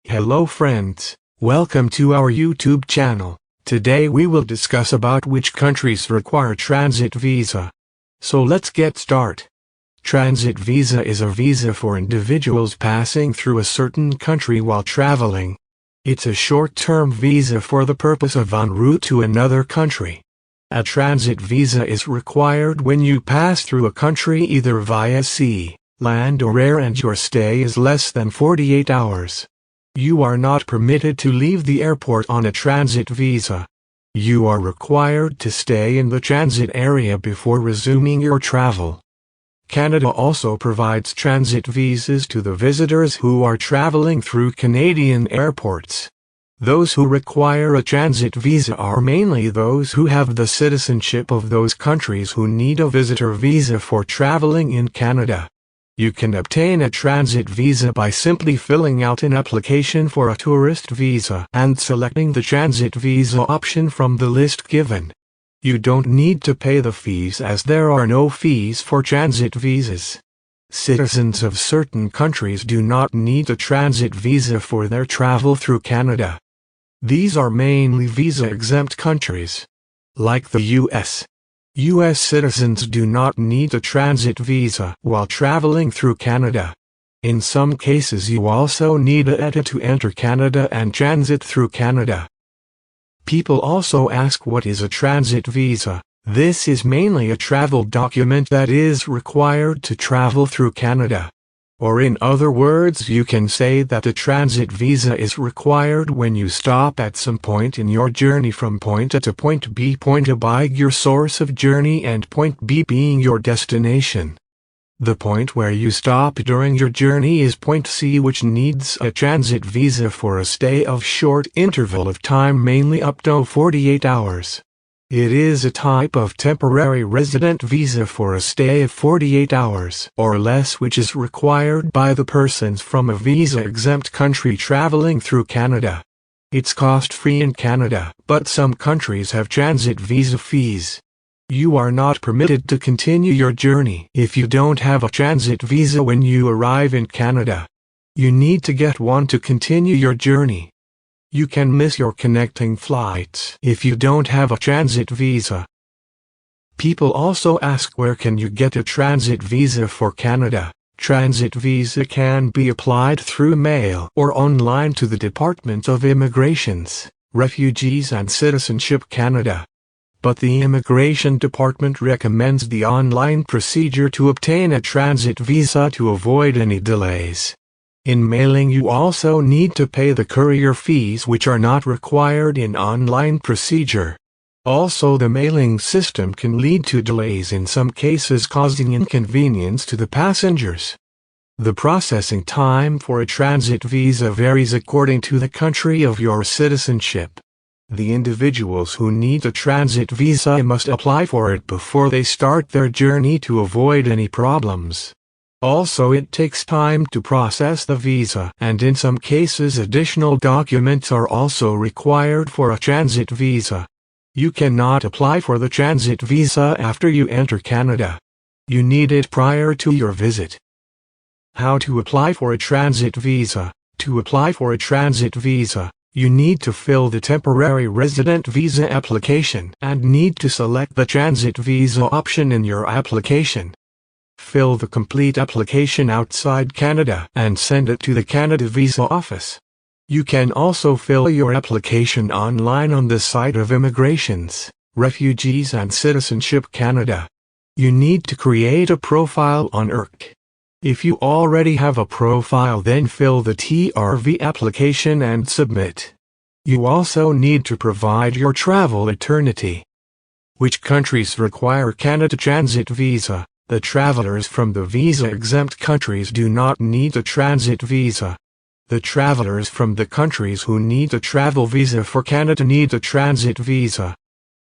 Hello friends, welcome to our YouTube channel. Today we will discuss about which countries require transit visa. So let's get started. Transit visa is a visa for individuals passing through a certain country while traveling. It's a short-term visa for the purpose of en route to another country. A transit visa is required when you pass through a country either via sea, land or air and your stay is less than 48 hours. You are not permitted to leave the airport on a transit visa. You are required to stay in the transit area before resuming your travel. Canada also provides transit visas to the visitors who are traveling through Canadian airports. Those who require a transit visa are mainly those who have the citizenship of those countries who need a visitor visa for traveling in Canada. You can obtain a transit visa by simply filling out an application for a tourist visa and selecting the transit visa option from the list given. You don't need to pay the fees as there are no fees for transit visas. Citizens of certain countries do not need a transit visa for their travel through Canada. These are mainly visa-exempt countries, like the U.S. U.S. citizens do not need a transit visa while traveling through Canada. In some cases you also need a ETA to enter Canada and transit through Canada. People also ask what is a transit visa. This is mainly a travel document that is required to travel through Canada. Or in other words, you can say that a transit visa is required when you stop at some point in your journey from point A to point B, point A being your source of journey and point B being your destination. The point where you stop during your journey is point C, which needs a transit visa for a stay of short interval of time, mainly up to 48 hours. It is a type of temporary resident visa for a stay of 48 hours or less, which is required by the persons from a visa-exempt country traveling through Canada. It's cost-free in Canada, but some countries have transit visa fees. You are not permitted to continue your journey if you don't have a transit visa when you arrive in Canada. You need to get one to continue your journey. You can miss your connecting flights if you don't have a transit visa. People also ask, where can you get a transit visa for Canada? Transit visa can be applied through mail or online to the Department of Immigrations, Refugees and Citizenship Canada. But the Immigration Department recommends the online procedure to obtain a transit visa to avoid any delays. In mailing you also need to pay the courier fees, which are not required in online procedure. Also, the mailing system can lead to delays in some cases, causing inconvenience to the passengers. The processing time for a transit visa varies according to the country of your citizenship. The individuals who need a transit visa must apply for it before they start their journey to avoid any problems. Also, it takes time to process the visa, and in some cases additional documents are also required for a transit visa. You cannot apply for the transit visa after you enter Canada. You need it prior to your visit. How to apply for a transit visa? To apply for a transit visa, you need to fill the temporary resident visa application and need to select the transit visa option in your application. Fill the complete application outside Canada and send it to the Canada Visa Office. You can also fill your application online on the site of Immigrations, Refugees and Citizenship Canada. You need to create a profile on IRC. If you already have a profile, then fill the TRV application and submit. You also need to provide your travel eternity. Which countries require Canada transit visa? The travelers from the visa-exempt countries do not need a transit visa. The travelers from the countries who need a travel visa for Canada need a transit visa.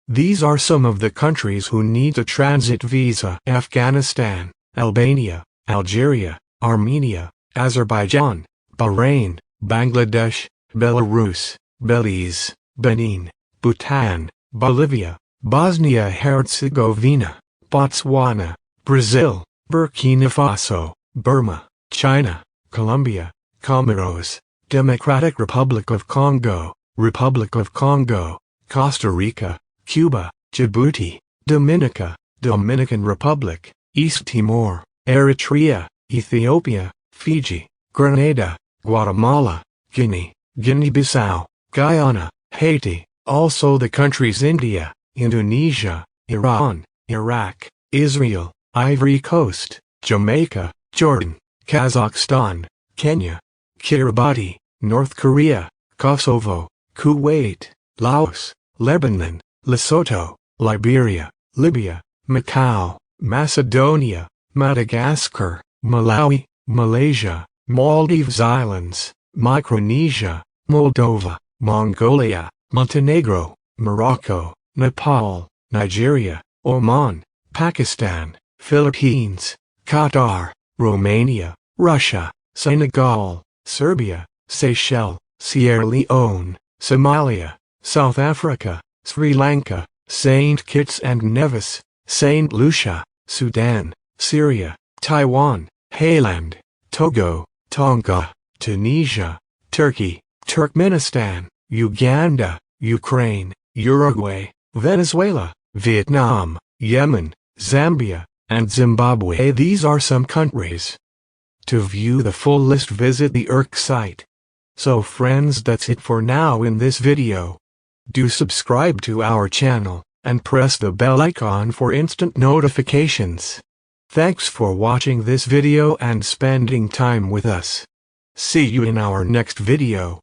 These are some of the countries who need a transit visa: Afghanistan, Albania, Algeria, Armenia, Azerbaijan, Bahrain, Bangladesh, Belarus, Belize, Benin, Bhutan, Bolivia, Bosnia-Herzegovina, Botswana, Brazil, Burkina Faso, Burma, China, Colombia, Comoros, Democratic Republic of Congo, Republic of Congo, Costa Rica, Cuba, Djibouti, Dominican Republic, East Timor, Eritrea, Ethiopia, Fiji, Grenada, Guatemala, Guinea, Guinea-Bissau, Guyana, Haiti, also the countries India, Indonesia, Iran, Iraq, Israel, Ivory Coast, Jamaica, Jordan, Kazakhstan, Kenya, Kiribati, North Korea, Kosovo, Kuwait, Laos, Lebanon, Lesotho, Liberia, Libya, Macau, Macedonia, Madagascar, Malawi, Malaysia, Maldives Islands, Micronesia, Moldova, Mongolia, Montenegro, Morocco, Nepal, Nigeria, Oman, Pakistan, Philippines, Qatar, Romania, Russia, Senegal, Serbia, Seychelles, Sierra Leone, Somalia, South Africa, Sri Lanka, Saint Kitts and Nevis, Saint Lucia, Sudan, Syria, Taiwan, Thailand, Togo, Tonga, Tunisia, Turkey, Turkmenistan, Uganda, Ukraine, Uruguay, Venezuela, Vietnam, Yemen, Zambia, and Zimbabwe. These are some countries. To view the full list, visit the ERC site. So friends, that's it for now in this video. Do subscribe to our channel, and press the bell icon for instant notifications. Thanks for watching this video and spending time with us. See you in our next video.